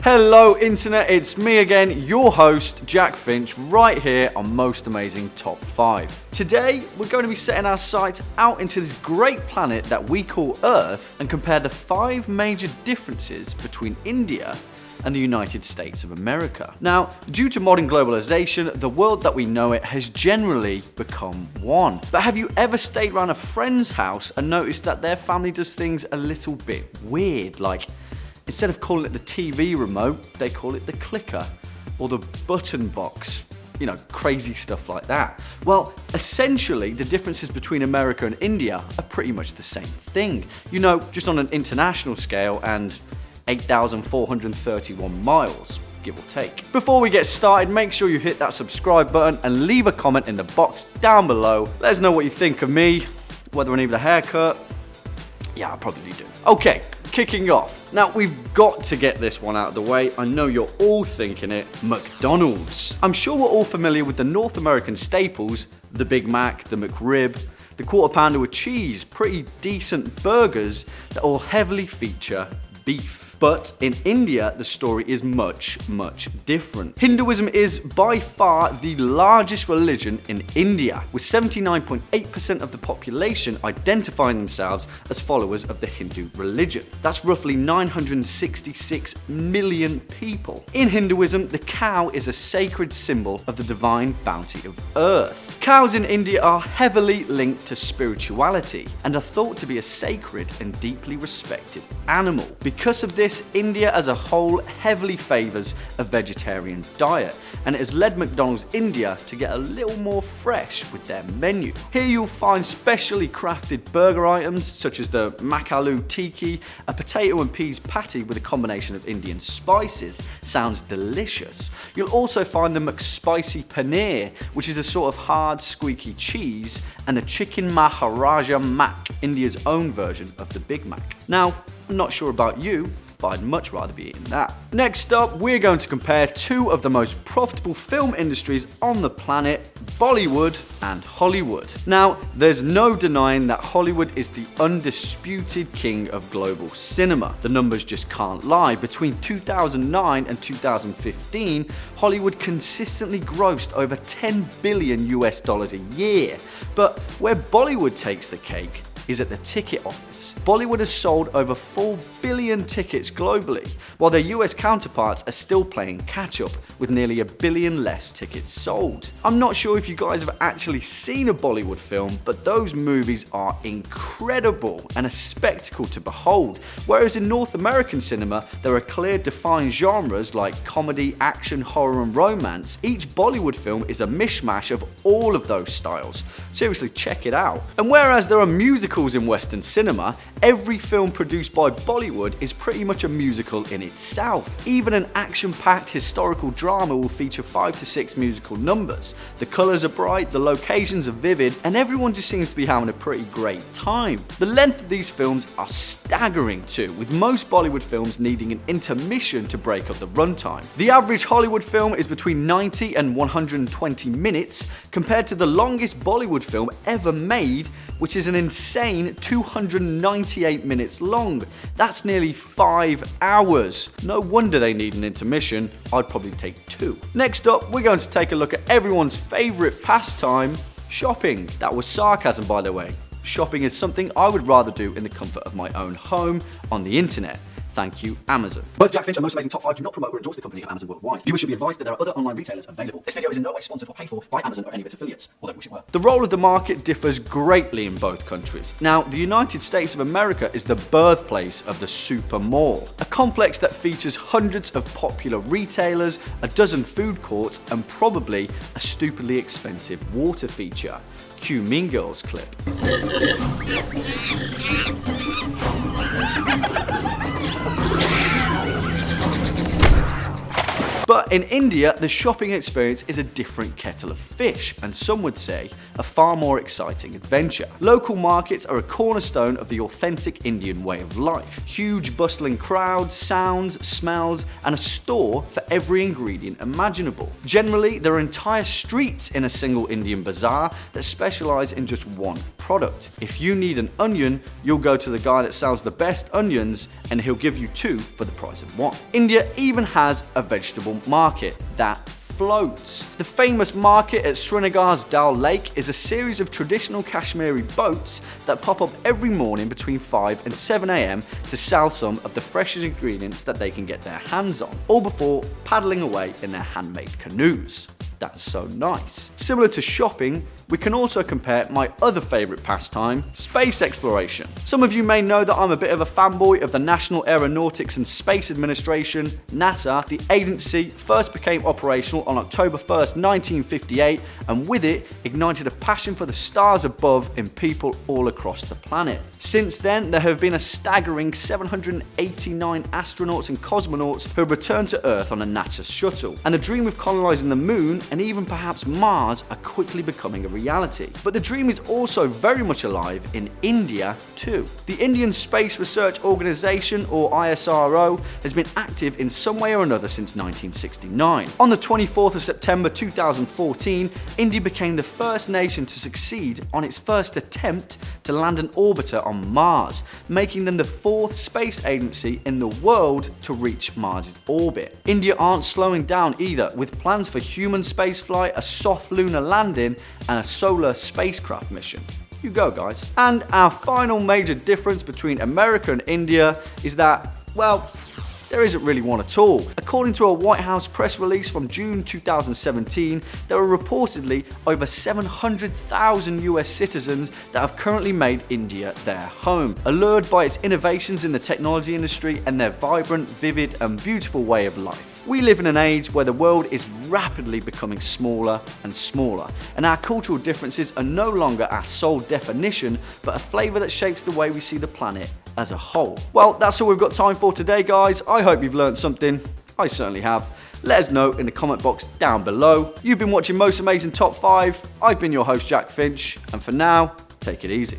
Hello internet, it's me again, your host Jack Finch, right here on Most Amazing Top 5. Today we're going to be setting our sights out into this great planet that we call Earth and compare the 5 major differences between India and the United States of America. Now, due to modern globalization, the world that we know it has generally become one. But have you ever stayed around a friend's house and noticed that their family does things a little bit weird? Like, instead of calling it the TV remote, they call it the clicker or the button box. You know, crazy stuff like that. Well, essentially, the differences between America and India are pretty much the same thing. You know, just on an international scale and 8,431 miles, give or take. Before we get started, make sure you hit that subscribe button and leave a comment in the box down below. Let us know what you think of me, whether I need a haircut. Yeah, I probably do. Okay, kicking off. Now, we've got to get this one out of the way. I know you're all thinking it, McDonald's. I'm sure we're all familiar with the North American staples, the Big Mac, the McRib, the Quarter Pounder with cheese, pretty decent burgers that all heavily feature beef. But in India, the story is much different. Hinduism is by far the largest religion in India, with 79.8% of the population identifying themselves as followers of the Hindu religion. That's roughly 966 million people. In Hinduism, the cow is a sacred symbol of the divine bounty of earth. Cows in India are heavily linked to spirituality and are thought to be a sacred and deeply respected animal. Because of this, India as a whole heavily favours a vegetarian diet, and it has led McDonald's India to get a little more fresh with their menu. Here you'll find specially crafted burger items such as the Makaloo Tiki, a potato and peas patty with a combination of Indian spices. Sounds delicious. You'll also find the McSpicy Paneer, which is a sort of hard, squeaky cheese, and the Chicken Maharaja Mac, India's own version of the Big Mac. Now, I'm not sure about you, but I'd much rather be eating that. Next up, we're going to compare 2 of the most profitable film industries on the planet, Bollywood and Hollywood. Now, there's no denying that Hollywood is the undisputed king of global cinema. The numbers just can't lie. Between 2009 and 2015, Hollywood consistently grossed over $10 billion a year. But where Bollywood takes the cake is at the ticket office. Bollywood has sold over 4 billion tickets globally, while their US counterparts are still playing catch up with nearly 1 billion less tickets sold. I'm not sure if you guys have actually seen a Bollywood film, but those movies are incredible and a spectacle to behold. Whereas in North American cinema, there are clear defined genres like comedy, action, horror and romance. Each Bollywood film is a mishmash of all of those styles. Seriously, check it out. And whereas there are musicals in Western cinema, every film produced by Bollywood is pretty much a musical in itself. Even an action-packed historical drama will feature 5 to 6 musical numbers. The colours are bright, the locations are vivid, and everyone just seems to be having a pretty great time. The length of these films are staggering too, with most Bollywood films needing an intermission to break up the runtime. The average Hollywood film is between 90 and 120 minutes, compared to the longest Bollywood film ever made, which is an insane 298 minutes long. That's nearly 5 hours. No wonder they need an intermission. I'd probably take 2. Next up, we're going to take a look at everyone's favourite pastime, shopping. That was sarcasm, by the way. Shopping is something I would rather do in the comfort of my own home on the internet. Thank you, Amazon. Both Jack Finch and Most Amazing Top 5 do not promote or endorse the company of Amazon worldwide. Viewers should be advised that there are other online retailers available. This video is in no way sponsored or paid for by Amazon or any of its affiliates, although we wish it were. The role of the market differs greatly in both countries. Now, the United States of America is the birthplace of the super mall, a complex that features hundreds of popular retailers, a dozen food courts, and probably a stupidly expensive water feature. Cue Mean Girls clip. But in India, the shopping experience is a different kettle of fish, and some would say a far more exciting adventure. Local markets are a cornerstone of the authentic Indian way of life. Huge bustling crowds, sounds, smells, and a store for every ingredient imaginable. Generally, there are entire streets in a single Indian bazaar that specialize in just one product. If you need an onion, you'll go to the guy that sells the best onions and he'll give you 2 for the price of 1. India even has a vegetable market that floats. The famous market at Srinagar's Dal Lake is a series of traditional Kashmiri boats that pop up every morning between 5 and 7 a.m. to sell some of the freshest ingredients that they can get their hands on, all before paddling away in their handmade canoes. That's so nice. Similar to shopping, we can also compare my other favourite pastime, space exploration. Some of you may know that I'm a bit of a fanboy of the National Aeronautics and Space Administration, NASA. The agency first became operational on October 1st, 1958, and with it ignited a passion for the stars above in people all across the planet. Since then, there have been a staggering 789 astronauts and cosmonauts who have returned to Earth on a NASA shuttle, and the dream of colonising the Moon and even perhaps Mars are quickly becoming a reality. But the dream is also very much alive in India too. The Indian Space Research Organisation, or ISRO, has been active in some way or another since 1969. On the 24th of September 2014, India became the first nation to succeed on its first attempt to land an orbiter on Mars, making them the 4th space agency in the world to reach Mars' orbit. India aren't slowing down either, with plans for human spaceflight, a soft lunar landing, and a solar spacecraft mission. You go, guys. And our final major difference between America and India is that, well, there isn't really one at all. According to a White House press release from June 2017, there are reportedly over 700,000 US citizens that have currently made India their home, allured by its innovations in the technology industry and their vibrant, vivid, and beautiful way of life. We live in an age where the world is rapidly becoming smaller and smaller, and our cultural differences are no longer our sole definition, but a flavour that shapes the way we see the planet as a whole. Well, that's all we've got time for today, guys. I hope you've learned something. I certainly have. Let us know in the comment box down below. You've been watching Most Amazing Top 5. I've been your host, Jack Finch, and for now, take it easy.